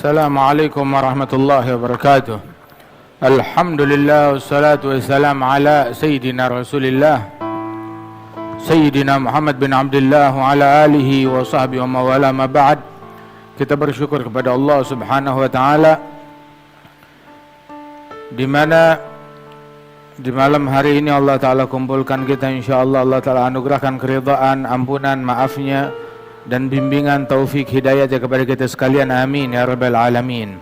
Assalamualaikum warahmatullahi wabarakatuh. Alhamdulillah wassalatu wassalam ala Sayyidina Rasulillah Sayyidina Muhammad bin Abdullah wa ala alihi wa sahbihi wa mawala ma ba'd. Kita bersyukur kepada Allah subhanahu wa ta'ala di mana di malam hari ini Allah ta'ala kumpulkan kita, insyaAllah Allah ta'ala anugerahkan keridhaan, ampunan, maafnya dan bimbingan taufik hidayah kepada kita sekalian, amin ya rabbal alamin.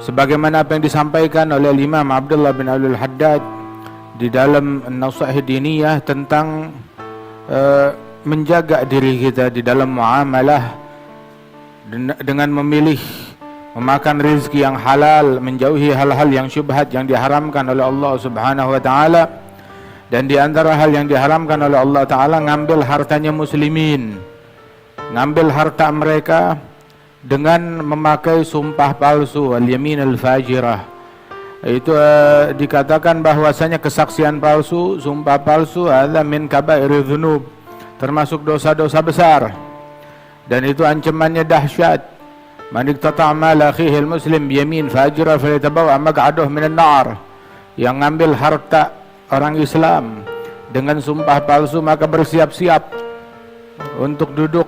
Sebagaimana apa yang disampaikan oleh Imam Abdullah bin Abdul Haddad di dalam Nasaih Diniyah tentang menjaga diri kita di dalam muamalah dengan memilih memakan rezeki yang halal, menjauhi hal-hal yang syubhat yang diharamkan oleh Allah Subhanahu wa taala. Dan di antara hal yang diharamkan oleh Allah Ta'ala, ngambil hartanya muslimin, ngambil harta mereka dengan memakai sumpah palsu, al-yamin al-fajirah. Itu dikatakan bahwasanya kesaksian palsu, sumpah palsu adalah min kabairi dzunub, termasuk dosa-dosa besar. Dan itu ancamannya dahsyat. Man iqtata'a mala akhihi al-muslim biyamin fajirah falyatabawa maq'adahu minan nar. Yang ngambil harta orang Islam dengan sumpah palsu maka bersiap-siap untuk duduk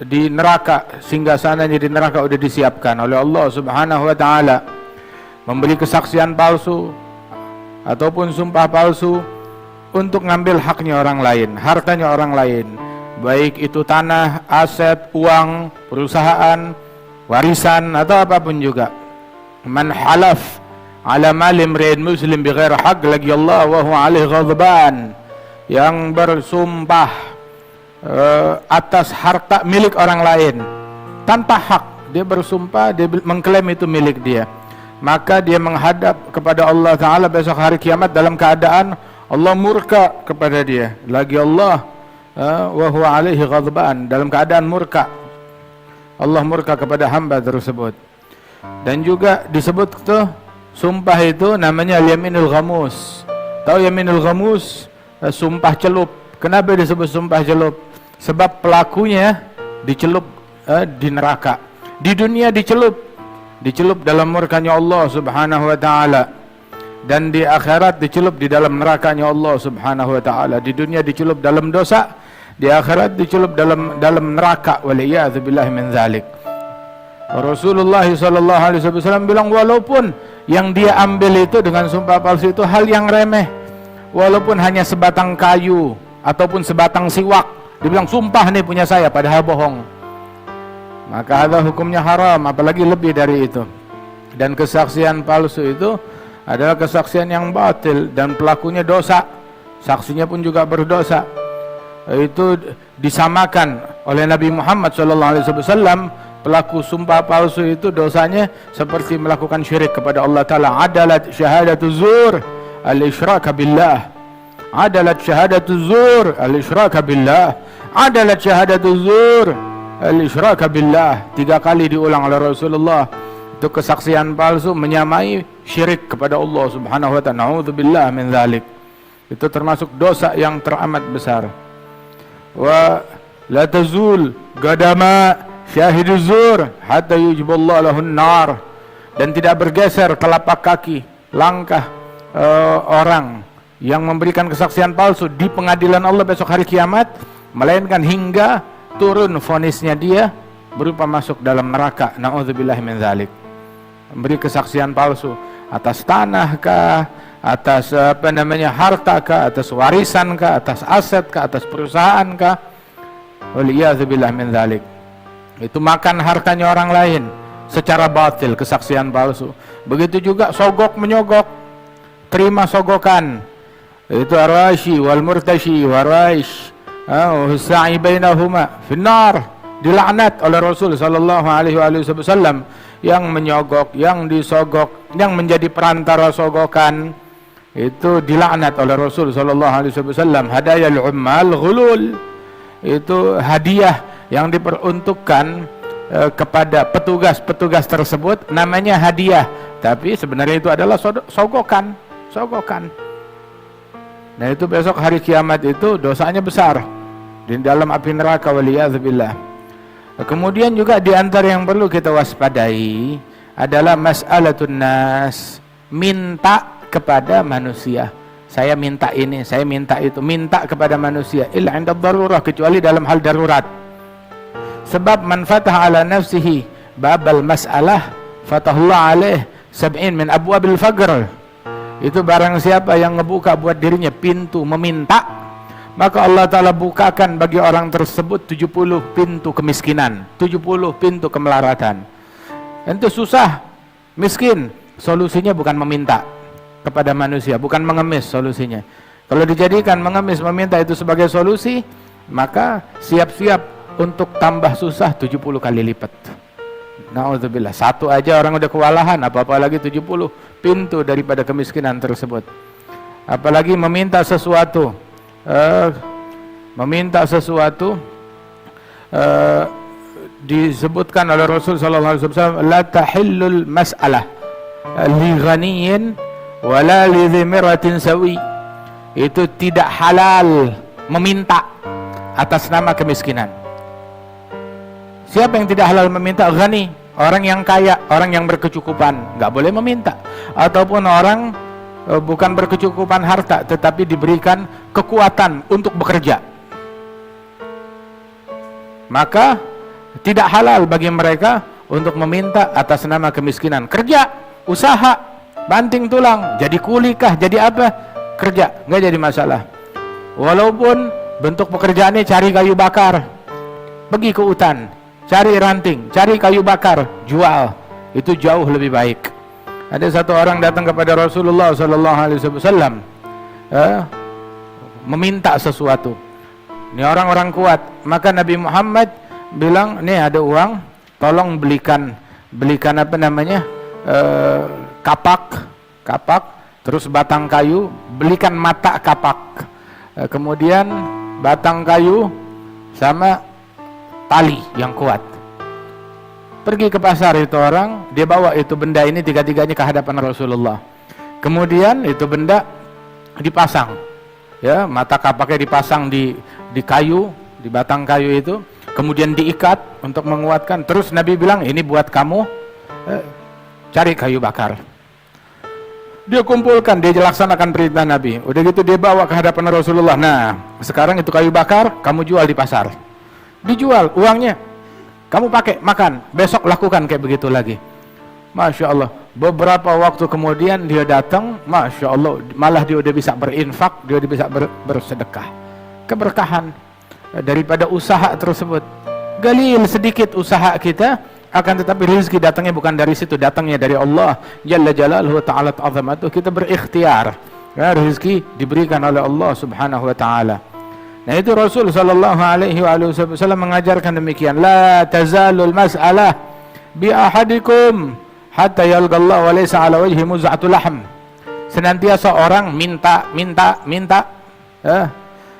di neraka, singgasananya di neraka sudah disiapkan oleh Allah Subhanahu wa taala. Memberi kesaksian palsu ataupun sumpah palsu untuk ngambil haknya orang lain, hartanya orang lain, baik itu tanah, aset, uang, perusahaan, warisan atau apapun juga. Man halaf ala mali imri'in muslim bighairi haqq lagi Allah wa huwa alaihi ghadban. Yang bersumpah atas harta milik orang lain tanpa hak, dia bersumpah, dia mengklaim itu milik dia, maka dia menghadap kepada Allah Ta'ala besok hari kiamat dalam keadaan Allah murka kepada dia, lagi Allah wa huwa alaihi ghadban, dalam keadaan murka, Allah murka kepada hamba tersebut. Dan juga disebut tuh sumpah itu namanya yaminul ghamus. Tahu yaminul ghamus? Sumpah celup. Kenapa disebut sumpah celup? Sebab pelakunya dicelup di neraka. Di dunia dicelup dalam murkanya Allah Subhanahu wa taala. Dan di akhirat dicelup di dalam nerakanya Allah Subhanahu wa taala. Di dunia dicelup dalam dosa, di akhirat dicelup dalam neraka. Waliyadzu billahi min dzalik. Rasulullah sallallahu alaihi wasallam bilang, walaupun yang dia ambil itu dengan sumpah palsu itu hal yang remeh, walaupun hanya sebatang kayu ataupun sebatang siwak, dibilang sumpah nih punya saya, padahal bohong, maka ada hukumnya haram, apalagi lebih dari itu. Dan kesaksian palsu itu adalah kesaksian yang batil dan pelakunya dosa, saksinya pun juga berdosa. Itu disamakan oleh Nabi Muhammad SAW. Pelaku sumpah palsu itu dosanya seperti melakukan syirik kepada Allah Ta'ala. Adalat syahadatu zur al-isyraka billah. Adalat syahadatu zur al-isyraka billah. Adalat syahadatu zur al-isyraka billah. 3 kali diulang oleh Rasulullah. Itu kesaksian palsu menyamai syirik kepada Allah Subhanahu wa ta'ala. Na'udzubillah min dzalik. Itu termasuk dosa yang teramat besar. Wa la tazul qadama syahidu zur hatta yujiballahu lahun nar. Dan tidak bergeser telapak kaki, langkah orang yang memberikan kesaksian palsu di pengadilan Allah besok hari kiamat, melainkan hingga turun vonisnya dia berupa masuk dalam neraka. Na'udzubillahi min dzalik. Memberi kesaksian palsu atas tanah kah, atas harta kah, atas warisan kah, atas aset kah, atas perusahaan kah, waliyadzubillahi min dzalik. Itu makan hartanya orang lain secara batil, kesaksian palsu. Begitu juga sogok menyogok, terima sogokan. Itu arashi wal murtashi waraish sa'i bainahuma finnar, dilaknat oleh Rasul sallallahu alaihi wasallam. Yang menyogok, yang disogok, yang menjadi perantara sogokan, itu dilaknat oleh Rasul sallallahu alaihi wasallam. Hadayal ummal ghulul, itu hadiah yang diperuntukkan kepada petugas-petugas tersebut, namanya hadiah, tapi sebenarnya itu adalah sogokan. Nah itu besok hari kiamat itu dosanya besar di dalam api neraka, waliyadzubillah. Kemudian juga di antara yang perlu kita waspadai adalah mas'alatun nas, minta kepada manusia. Saya minta ini, saya minta itu, minta kepada manusia illa 'inda darurah, kecuali dalam hal darurat. Sebab man fataha ala nafsihi babal mas'alah fatahullah alaih sab'in min abwabil faqr. Itu barang siapa yang ngebuka buat dirinya pintu meminta, maka Allah Ta'ala bukakan bagi orang tersebut 70 pintu kemiskinan, 70 pintu kemelaratan. Itu susah, miskin, solusinya bukan meminta kepada manusia, bukan mengemis solusinya. Kalau dijadikan mengemis, meminta itu sebagai solusi, maka siap-siap untuk tambah susah 70 kali lipat. Na'udzubillah, satu aja orang udah kewalahan, apa-apa lagi 70 pintu daripada kemiskinan tersebut. Apalagi meminta sesuatu, disebutkan oleh Rasul sallallahu alaihi wasallam, la tahillul mas'alah li ghaniyin wala li dhimratin sawi. Itu tidak halal meminta atas nama kemiskinan. Siapa yang tidak halal meminta? Ghani, orang yang kaya, orang yang berkecukupan, nggak boleh meminta. Ataupun orang bukan berkecukupan harta, tetapi diberikan kekuatan untuk bekerja, maka tidak halal bagi mereka untuk meminta atas nama kemiskinan. Kerja, usaha, banting tulang, jadi kulikah, jadi apa, kerja, nggak jadi masalah. Walaupun bentuk pekerjaannya cari kayu bakar, pergi ke hutan, cari ranting, cari kayu bakar, jual, itu jauh lebih baik. Ada satu orang datang kepada Rasulullah sallallahu alaihi wasallam, meminta sesuatu. Ini orang-orang kuat, maka Nabi Muhammad bilang, nih ada uang, tolong belikan apa namanya, kapak, terus batang kayu, belikan mata kapak, kemudian batang kayu sama tali yang kuat. Pergi ke pasar itu orang, dia bawa itu benda ini tiga-tiganya ke hadapan Rasulullah. Kemudian itu benda dipasang, ya, mata kapaknya dipasang di kayu, di batang kayu itu, kemudian diikat untuk menguatkan. Terus Nabi bilang, ini buat kamu, cari kayu bakar. Dia kumpulkan, dia laksanakan perintah Nabi. Udah gitu dia bawa ke hadapan Rasulullah. Nah, sekarang itu kayu bakar, kamu jual di pasar. Dijual, uangnya kamu pakai makan, besok lakukan kayak begitu lagi. Masya Allah, beberapa waktu kemudian dia datang, Masya Allah, malah dia udah bisa berinfak, dia udah bisa bersedekah. Keberkahan daripada usaha tersebut. Galil sedikit usaha kita, akan tetapi rezeki datangnya bukan dari situ, datangnya dari Allah Jalla Jalaluhu Ta'ala Ta'azamatuh. Kita berikhtiar, ya, rezeki diberikan oleh Allah Subhanahu wa Ta'ala. Nah itu Rasul sallallahu alaihi wasallam mengajarkan demikian, la tazalul mas'alah bi ahadikum hatta yalqallahu wa laysa ala wajhi muz'atul lahm. Senantiasa orang minta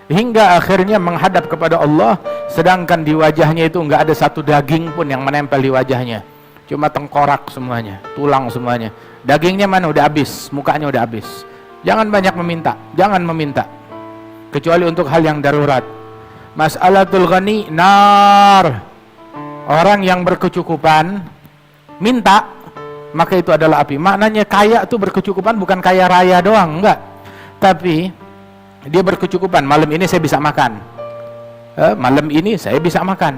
hingga akhirnya menghadap kepada Allah, sedangkan di wajahnya itu enggak ada satu daging pun yang menempel di wajahnya, cuma tengkorak semuanya, tulang semuanya. Dagingnya mana? Udah habis, mukanya udah habis. Jangan banyak meminta, jangan meminta kecuali untuk hal yang darurat. Mas'alatul ghani nar. Orang yang berkecukupan minta, maka itu adalah api. Maknanya kaya itu berkecukupan bukan kaya raya doang, enggak. Tapi dia berkecukupan, malam ini saya bisa makan, malam ini saya bisa makan.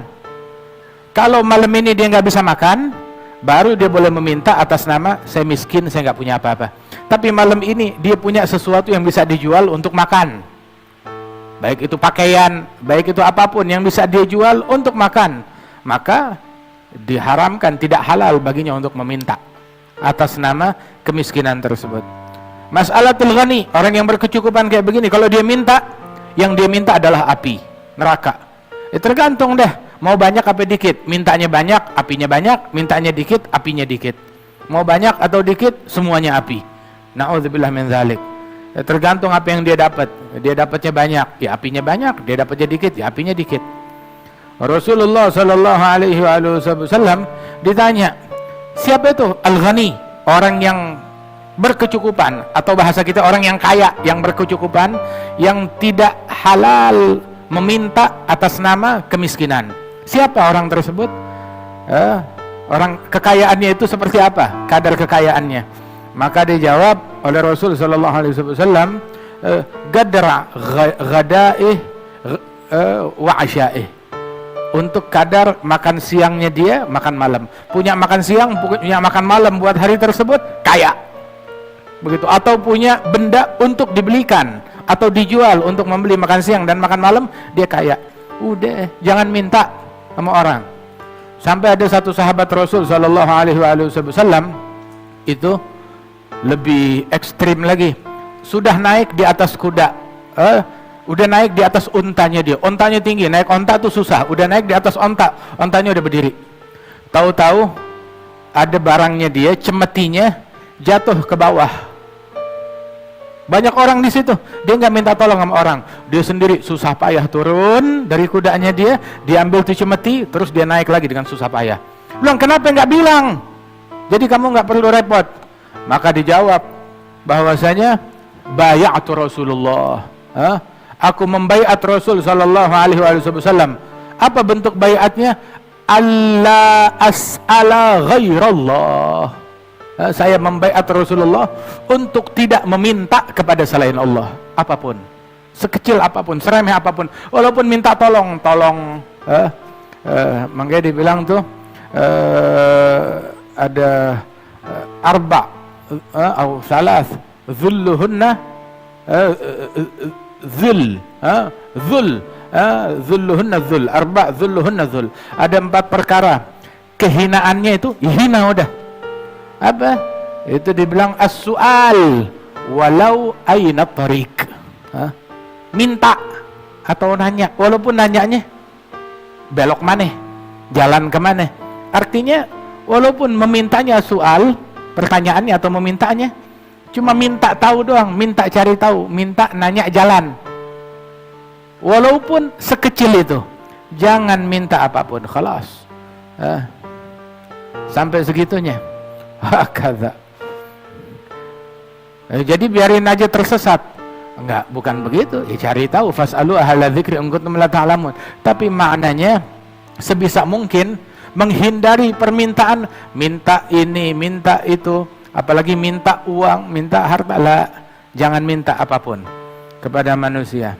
Kalau malam ini dia nggak bisa makan, baru dia boleh meminta atas nama saya miskin, saya nggak punya apa-apa. Tapi malam ini dia punya sesuatu yang bisa dijual untuk makan, baik itu pakaian, baik itu apapun yang bisa dia jual untuk makan, maka diharamkan, tidak halal baginya untuk meminta atas nama kemiskinan tersebut. Mas'alatul ghani, orang yang berkecukupan kayak begini, kalau dia minta, yang dia minta adalah api neraka. Tergantung deh, mau banyak apa dikit. Mintanya banyak, apinya banyak. Mintanya dikit, apinya dikit. Mau banyak atau dikit, semuanya api. Na'udzubillah min dzalik. Tergantung apa yang dia dapat. Dia dapatnya banyak, ya apinya banyak. Dia dapatnya dikit, ya apinya dikit. Rasulullah sallallahu alaihi wasallam ditanya, siapa itu al-ghani? Orang yang berkecukupan, atau bahasa kita orang yang kaya, yang berkecukupan, yang tidak halal meminta atas nama kemiskinan. Siapa orang tersebut? Orang kekayaannya itu seperti apa? Kadar kekayaannya. Maka dijawab oleh Rasul sallallahu alaihi wasallam, gadra ghadaih wa asyaih. Untuk kadar makan siangnya dia, makan malam. Punya makan siang, punya makan malam buat hari tersebut, kaya. Begitu. Atau punya benda untuk dibelikan atau dijual untuk membeli makan siang dan makan malam, dia kaya. Udah, jangan minta sama orang. Sampai ada satu sahabat Rasul sallallahu alaihi wasallam itu lebih ekstrim lagi. Sudah naik di atas kuda, udah naik di atas untanya dia. Ontanya tinggi, naik onta tuh susah. Udah naik di atas onta, ontanya udah berdiri. Tahu-tahu ada barangnya dia, cemetinya jatuh ke bawah. Banyak orang di situ, dia nggak minta tolong sama orang, dia sendiri susah payah turun dari kudanya dia, diambil tuh cemeti, terus dia naik lagi dengan susah payah. Bilang, kenapa nggak bilang? Jadi kamu nggak perlu repot. Maka dijawab bahwasanya bay'atu Rasulullah. Aku membaiat Rasul sallallahu alaihi wasallam. Apa bentuk baiatnya? Allah as'ala ghairallah. Saya membaiat Rasulullah untuk tidak meminta kepada selain Allah apapun, sekecil apapun, seremeh apapun, walaupun minta tolong. Makanya dibilang tuh ada arba atau salas zulluhunna zulluhunna zul, arba zulluhunna zul. Ada 4 perkara kehinaannya itu hina udah. Apa? Itu dibilang as-su'al walau aina tariq. Minta atau nanya, walaupun nanyanya belok mana, jalan kemana. Artinya walaupun memintanya soal, pertanyaannya atau memintanya cuma minta tahu doang, minta cari tahu, minta nanya jalan, walaupun sekecil itu, jangan minta apapun, khalas. Sampai segitunya. Hakadha. Jadi biarin aja tersesat. Enggak, bukan begitu. Ya cari tahu, fas'alu ahla dzikri in kuntum la ta'lamun. Tapi maknanya sebisa mungkin menghindari permintaan, minta ini, minta itu, apalagi minta uang, minta harta, lah. Jangan minta apapun kepada manusia.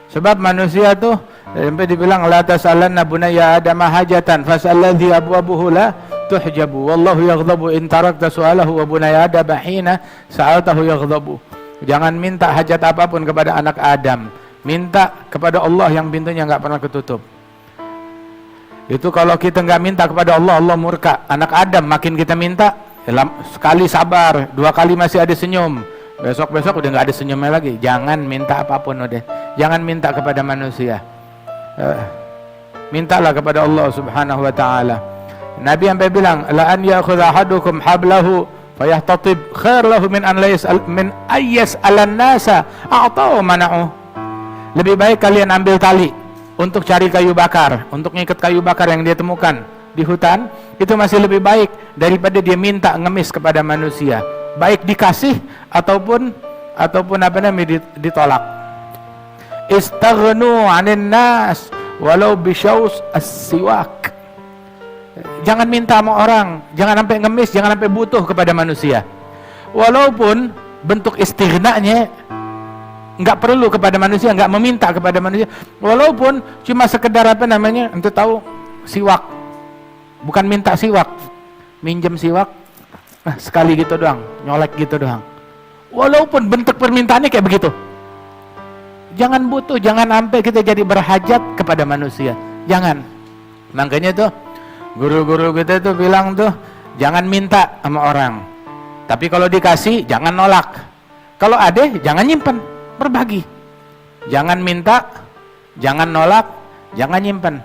Sebab manusia tuh sampai dibilang la tas'alanna bunayya adama hajatan fas'alladzi abwabuhu la tuhjabu wallahu yaghdabu in tarakta su'alahu wa bunayya adama hina sa'altahu yaghdabu. Jangan minta hajat apapun kepada anak Adam, minta kepada Allah yang pintunya nggak pernah ketutup. Itu kalau kita nggak minta kepada Allah, Allah murka. Anak Adam makin kita minta, sekali sabar, 2 kali masih ada senyum, besok-besok udah nggak ada senyumnya lagi. Jangan minta apapun udah. Jangan minta kepada manusia. Mintalah kepada Allah Subhanahu wa taala. Nabi sampai bilang, la an ya'khudha ahadukum hablahu fayahtatib khair lahu min an layas'al min ayyas 'alan nasa a'tau mana'u. Lebih baik kalian ambil tali untuk cari kayu bakar, untuk ngikat kayu bakar yang dia temukan di hutan, itu masih lebih baik daripada dia minta ngemis kepada manusia, baik dikasih ataupun apa namanya ditolak. Istaghnu 'anil nas walau bisyaus as-siwak. Jangan minta sama orang, jangan sampai ngemis, jangan sampai butuh kepada manusia. Walaupun bentuk istighnanya nggak perlu kepada manusia, nggak meminta kepada manusia. Walaupun cuma sekedar apa namanya, untuk tahu siwak, bukan minta siwak, minjem siwak, sekali gitu doang, nyolek gitu doang. Walaupun bentuk permintaannya kayak begitu. Jangan butuh, jangan sampai kita jadi berhajat kepada manusia. Jangan. Makanya tuh guru-guru kita tuh bilang tuh, jangan minta sama orang. Tapi kalau dikasih, jangan nolak. Kalau ada, jangan nyimpen, berbagi. Jangan minta, jangan nolak, jangan nyimpen.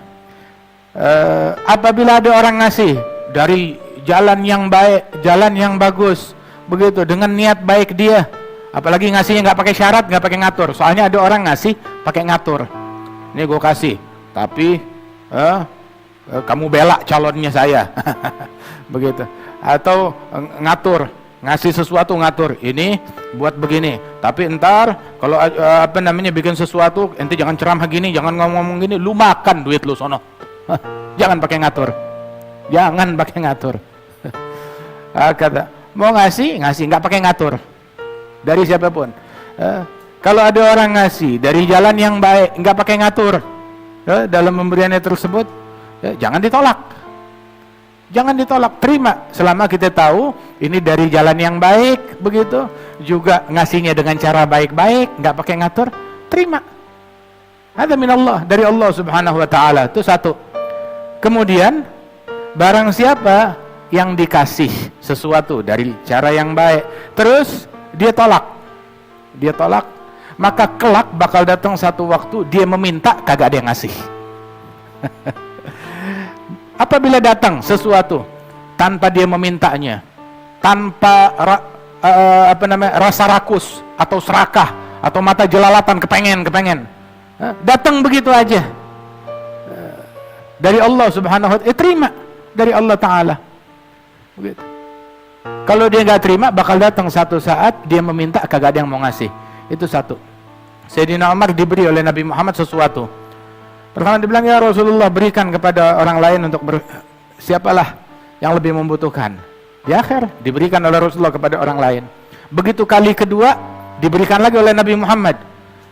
Apabila ada orang ngasih dari jalan yang baik, jalan yang bagus, begitu, dengan niat baik dia, apalagi ngasihnya nggak pakai syarat, nggak pakai ngatur. Soalnya ada orang ngasih pakai ngatur. Ini gue kasih, tapi kamu bela calonnya saya. Begitu. Atau ngatur, ngasih sesuatu ngatur, ini buat begini, tapi entar kalau apa namanya bikin sesuatu, ente jangan ceramah gini, jangan ngomong gini, lu makan duit lu sono. Jangan pakai ngatur. Jangan pakai ngatur. Kata, mau ngasih, nggak pakai ngatur. Dari siapapun. Kalau ada orang ngasih dari jalan yang baik, nggak pakai ngatur dalam pemberiannya tersebut, jangan ditolak. Jangan ditolak, terima. Selama kita tahu ini dari jalan yang baik, begitu. Juga ngasihnya dengan cara baik-baik, nggak pakai ngatur, terima. Ada minallah, dari Allah subhanahu wa ta'ala. Itu satu. Kemudian barang siapa yang dikasih sesuatu dari cara yang baik, terus dia tolak, maka kelak bakal datang satu waktu dia meminta, kagak ada yang ngasih. Apabila datang sesuatu tanpa dia memintanya, tanpa rasa rakus atau serakah atau mata jelalatan kepengen, datang begitu aja dari Allah subhanahu wa ta'ala, terima dari Allah ta'ala. Begitu. Kalau dia nggak terima, bakal datang satu saat dia meminta, kagak ada yang mau ngasih. Itu satu. Sayyidina Umar diberi oleh Nabi Muhammad sesuatu. Pertama dibilang, ya Rasulullah, berikan kepada orang lain untuk siapalah yang lebih membutuhkan. Di akhir diberikan oleh Rasulullah kepada orang lain. Begitu kali kedua diberikan lagi oleh Nabi Muhammad.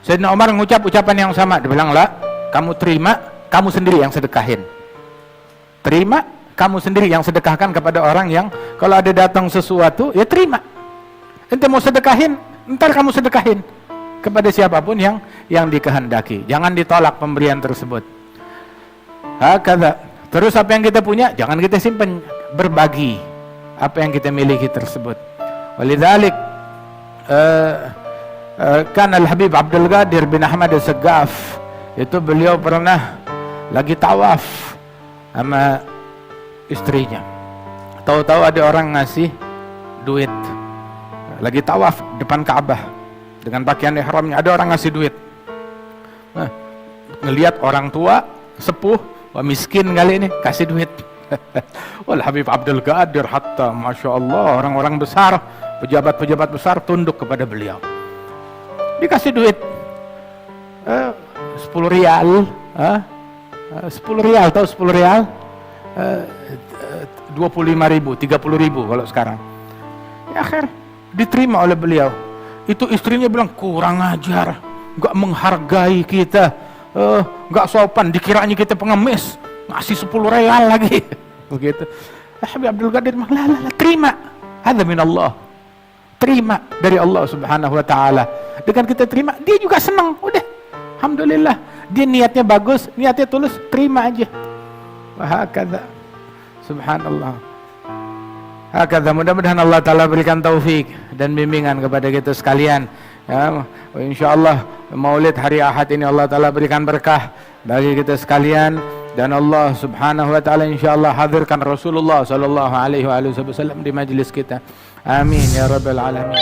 Sayyidina Umar mengucap ucapan yang sama. Dia bilang, lah, kamu terima, kamu sendiri yang sedekahin. Terima, kamu sendiri yang sedekahkan kepada orang yang kalau ada datang sesuatu, ya terima. Ente mau sedekahin, ntar kamu sedekahin kepada siapapun yang dikehendaki. Jangan ditolak pemberian tersebut. Hakadha. Terus apa yang kita punya, jangan kita simpan, berbagi apa yang kita miliki tersebut. Walidzalik kan Al-Habib Abdul Qadir bin Ahmad As-Saggaf, itu beliau pernah lagi tawaf sama istrinya. Tahu-tahu ada orang ngasih duit. Lagi tawaf depan Ka'bah dengan pakaian ihramnya, ada orang ngasih duit. Nah, ngelihat orang tua, sepuh, wah miskin kali ini, kasih duit. Wal Habib Abdul Qadir, hatta Masya Allah, orang-orang besar, pejabat-pejabat besar tunduk kepada beliau. Dikasih duit 10 rial, 10 rial, tahu 10 rial? 25.000, 30.000 kalau sekarang. Ya akhir diterima oleh beliau. Itu istrinya bilang, kurang ajar, nggak menghargai kita, nggak sopan, dikiranya kita pengemis, ngasih 10 rial lagi. Begitu. Habib Abdul Qadir bilang, lah, terima. Hadza min Allah. Terima dari Allah subhanahu wa ta'ala. Dengan kita terima, dia juga senang. Udah, alhamdulillah. Dia niatnya bagus, niatnya tulus, terima aja. Wahakadha. Subhanallah. Hakadha, mudah-mudahan Allah Ta'ala berikan taufik dan bimbingan kepada kita sekalian. Ya, insyaallah Maulid hari Ahad ini Allah Ta'ala berikan berkah bagi kita sekalian, dan Allah Subhanahu wa Ta'ala insyaallah hadirkan Rasulullah sallallahu alaihi wasallam di majlis kita. Amin ya rabbal alamin.